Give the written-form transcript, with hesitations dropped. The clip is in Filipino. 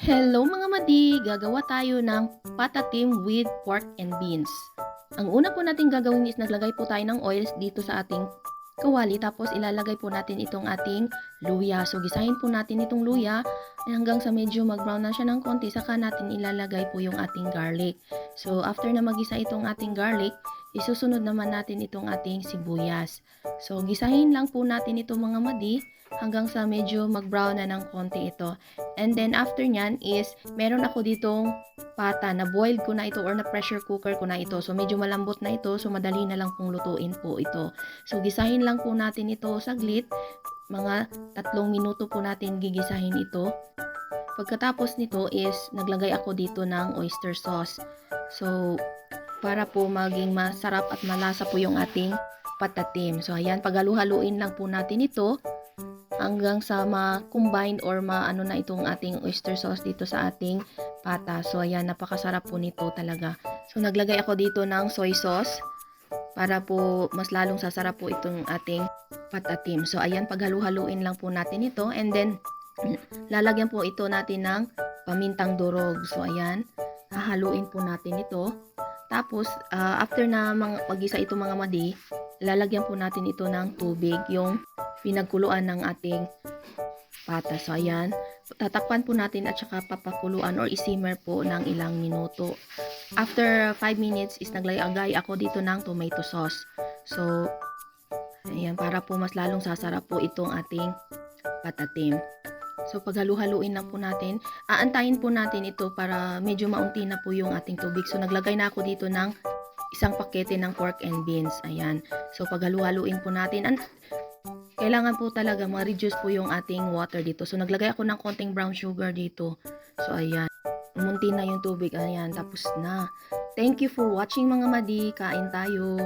Hello mga madi! Gagawa tayo ng patatim with pork and beans. Ang una po natin gagawin is naglagay po tayo ng oils dito sa ating kawali. Tapos ilalagay po natin itong ating luya. So gisahin po natin itong luya hanggang sa medyo mag-brown na siya ng konti. Saka natin ilalagay po yung ating garlic. So after na magisa itong ating garlic, isusunod naman natin itong ating sibuyas. So gisahin lang po natin ito mga madi hanggang sa medyo mag-brown na ng konti ito. And then after nyan is meron ako ditong pata na boiled ko na ito or na pressure cooker ko na ito. So medyo malambot na ito, so madali na lang pong lutuin po ito. So gisahin lang po natin ito saglit, mga 3 minuto po natin gigisahin ito. Pagkatapos nito is naglagay ako dito ng oyster sauce. So para po maging masarap at malasa po yung ating patatim. So ayan, paghalu-haluin lang po natin ito hanggang sa ma-combine or maano na itong ating oyster sauce dito sa ating pata. So ayan, napakasarap po nito talaga. So naglagay ako dito ng soy sauce para po mas lalong sasarap po itong ating patatim. So ayan, paghalu-haluin lang po natin ito and then lalagyan po ito natin ng pamintang durog. So ayan, hahaluin po natin ito. Tapos after na mag-isa ito mga madi, lalagyan po natin ito ng tubig, yung pinagkuluan ng ating pata. So ayan, tatakpan po natin at saka papakuluan or isimmer po ng ilang minuto. After 5 minutes is naglagay ako dito ng tomato sauce. So ayan, para po mas lalong sasarap po itong ating patatim. So paghalu-haluin lang po natin, aantayin po natin ito para medyo maunti na po yung ating tubig. So naglagay na ako dito ng isang pakete ng pork and beans. Ayan. So paghalu-haluin po natin, kailangan po talaga ma-reduce po yung ating water dito. So naglagay ako ng konting brown sugar dito. So ayan, umunti na yung tubig. Ayan, tapos na. Thank you for watching mga madi. Kain tayo.